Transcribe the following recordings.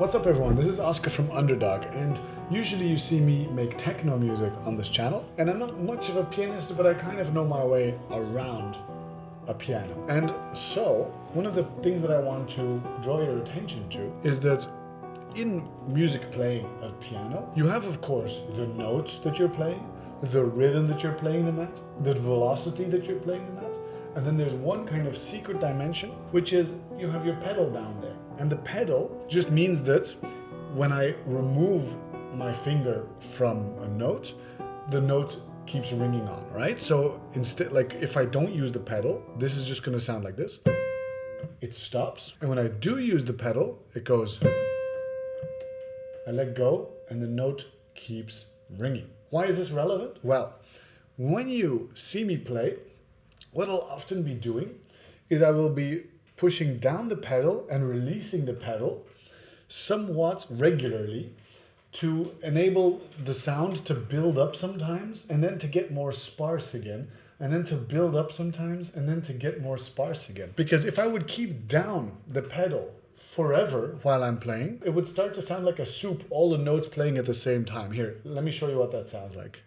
What's up everyone, this is Oscar from Underdog, and usually you see me make techno music on this channel, and I'm not much of a pianist, but I kind of know my way around a piano. And so, one of the things that I want to draw your attention to is that in music playing of piano, you have of course the notes that you're playing, the rhythm that you're playing them at, the velocity that you're playing them at, and then there's one kind of secret dimension, which is you have your pedal down there. And the pedal just means that when I remove my finger from a note, the note keeps ringing on, right? So instead, like if I don't use the pedal, this is just gonna sound like this. It stops. And when I do use the pedal, it goes, I let go and the note keeps ringing. Why is this relevant? Well, when you see me play, what I'll often be doing is I will be pushing down the pedal and releasing the pedal somewhat regularly to enable the sound to build up sometimes and then to get more sparse again, and then to build up sometimes and then to get more sparse again. Because if I would keep down the pedal forever while I'm playing, it would start to sound like a soup, all the notes playing at the same time. Here, let me show you what that sounds like.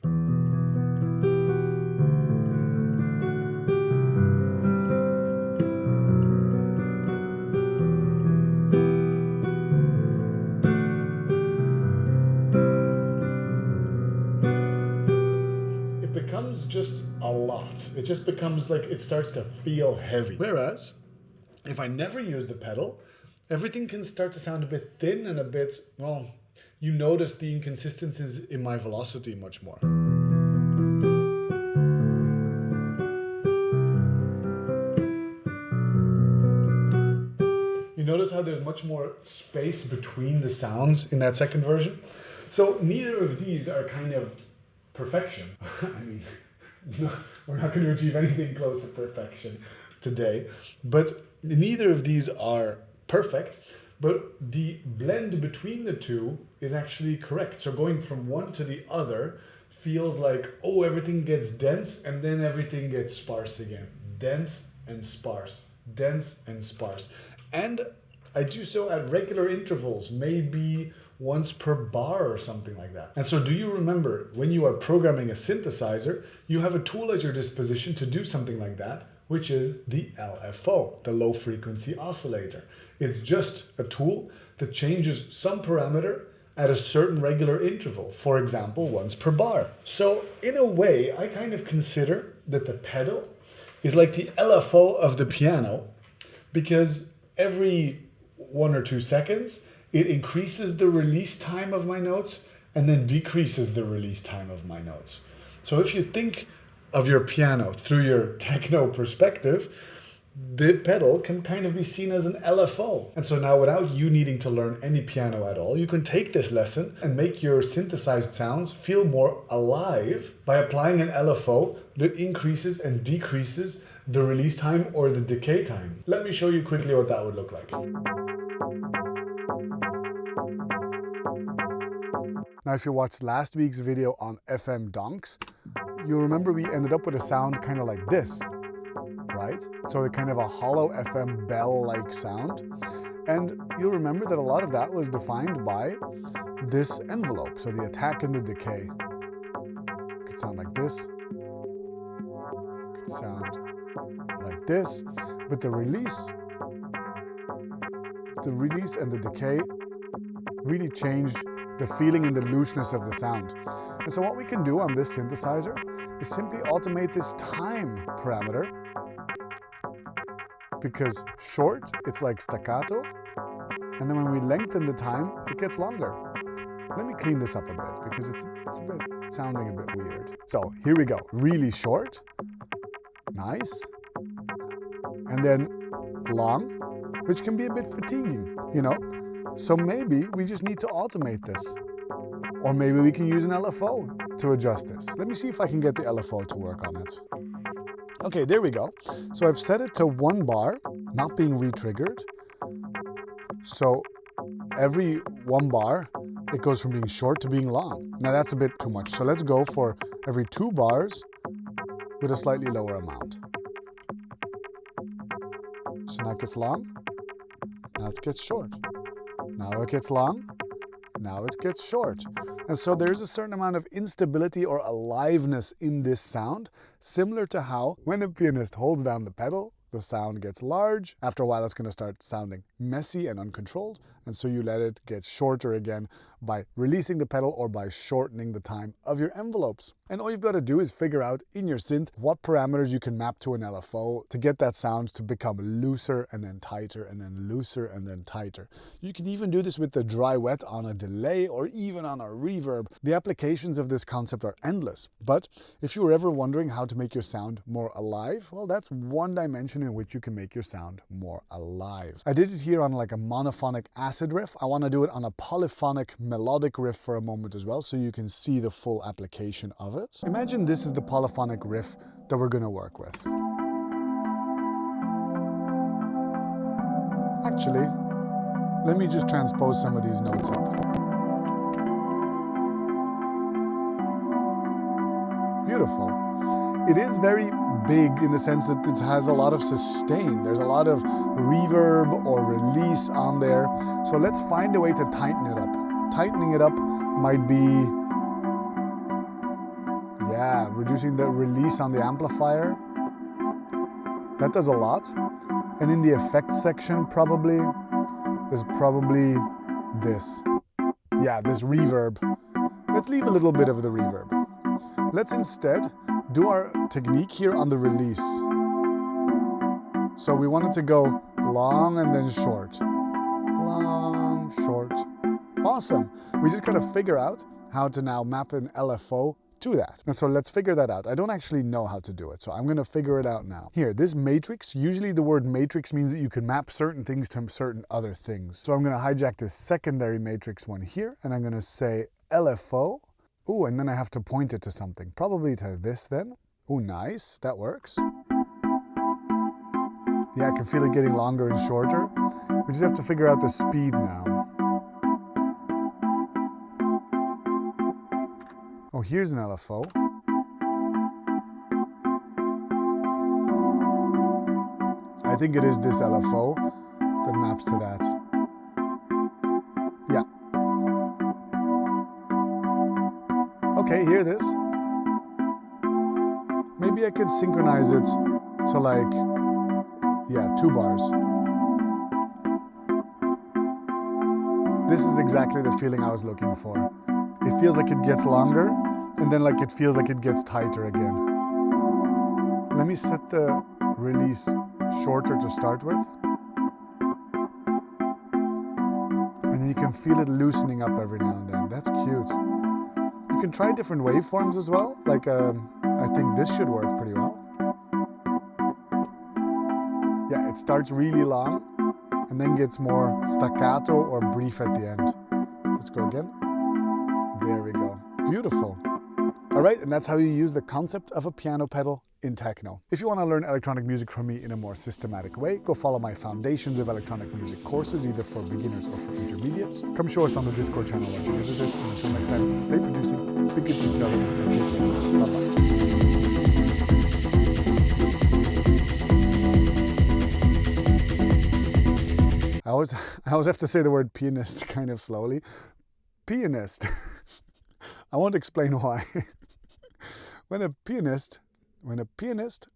Becomes just a lot. It just becomes like it starts to feel heavy. Whereas if I never use the pedal, everything can start to sound a bit thin and a bit, well, you notice the inconsistencies in my velocity much more. You notice how there's much more space between the sounds in that second version? So neither of these are kind of perfection. I mean, no, we're not going to achieve anything close to perfection today, but neither of these are perfect, but the blend between the two is actually correct. So going from one to the other feels like, oh, everything gets dense and then everything gets sparse again. Dense and sparse, dense and sparse. And I do so at regular intervals, maybe once per bar or something like that. And so do you remember when you are programming a synthesizer, you have a tool at your disposition to do something like that, which is the LFO, the low frequency oscillator. It's just a tool that changes some parameter at a certain regular interval, for example, once per bar. So in a way, I kind of consider that the pedal is like the LFO of the piano, because every 1 or 2 seconds, it increases the release time of my notes and then decreases the release time of my notes. So if you think of your piano through your techno perspective, the pedal can kind of be seen as an LFO. And so now without you needing to learn any piano at all, you can take this lesson and make your synthesized sounds feel more alive by applying an LFO that increases and decreases the release time or the decay time. Let me show you quickly what that would look like. Now, if you watched last week's video on FM donks, you'll remember we ended up with a sound kind of like this, right? So a kind of a hollow FM bell-like sound. And you'll remember that a lot of that was defined by this envelope. So the attack and the decay. It could sound like this. It could sound like this. But the release and the decay really changed the feeling and the looseness of the sound. And so what we can do on this synthesizer is simply automate this time parameter, because short, it's like staccato, and then when we lengthen the time, it gets longer. Let me clean this up a bit, because it's a bit sounding a bit weird. So here we go, really short, nice, and then long, which can be a bit fatiguing, you know? So maybe we just need to automate this. Or maybe we can use an LFO to adjust this. Let me see if I can get the LFO to work on it. Okay, there we go. So I've set it to 1 bar, not being re-triggered. So every 1 bar, it goes from being short to being long. Now that's a bit too much. So let's go for every 2 bars with a slightly lower amount. So now it gets long, now it gets short. Now it gets long. Now it gets short. And so there's a certain amount of instability or aliveness in this sound, similar to how when a pianist holds down the pedal, the sound gets large. After a while, it's going to start sounding messy and uncontrolled. And so you let it get shorter again by releasing the pedal or by shortening the time of your envelopes. And all you've got to do is figure out in your synth what parameters you can map to an LFO to get that sound to become looser and then tighter and then looser and then tighter. You can even do this with the dry wet on a delay or even on a reverb. The applications of this concept are endless. But if you were ever wondering how to make your sound more alive, well, that's one dimension in which you can make your sound more alive. I did it here on like a monophonic acid riff. I want to do it on a polyphonic melodic riff for a moment as well, so you can see the full application of it. Imagine this is the polyphonic riff that we're going to work with. Actually, let me just transpose some of these notes up. Beautiful. It is very big in the sense that it has a lot of sustain. There's a lot of reverb or release on there. So let's find a way to tighten it up. Tightening it up might be, reducing the release on the amplifier. That does a lot. And in the effects section, there's probably this. Yeah, this reverb. Let's leave a little bit of the reverb. Let's instead do our technique here on the release. So we want it to go long and then short. Long, short. Awesome. We just gotta figure out how to now map an LFO to that. And so let's figure that out. I don't actually know how to do it, so I'm gonna figure it out now. Here, this matrix, usually the word matrix means that you can map certain things to certain other things. So I'm gonna hijack this secondary matrix one here, and I'm gonna say LFO. Ooh, and then I have to point it to something. Probably to this then. Ooh, nice, that works. Yeah, I can feel it getting longer and shorter. We just have to figure out the speed now. Oh, here's an LFO. I think it is this LFO that maps to that. Yeah. Okay, hear this. Maybe I could synchronize it to like, 2 bars. This is exactly the feeling I was looking for. It feels like it gets longer, and then like it feels like it gets tighter again. Let me set the release shorter to start with. And then you can feel it loosening up every now and then. That's cute. You can try different waveforms as well. Like, I think this should work pretty well. Yeah, it starts really long and then gets more staccato or brief at the end. Let's go again. There we go. Beautiful. All right, and that's how you use the concept of a piano pedal in techno. If you want to learn electronic music from me in a more systematic way, go follow my Foundations of Electronic Music courses, either for beginners or for intermediates. Come show us on the Discord channel what you did with this, and until next time, stay producing, be good to each other, and take care. Bye-bye. I always have to say the word pianist kind of slowly. Pianist. I won't explain why. When a pianist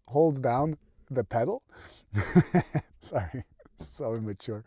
holds down the pedal, sorry, so immature.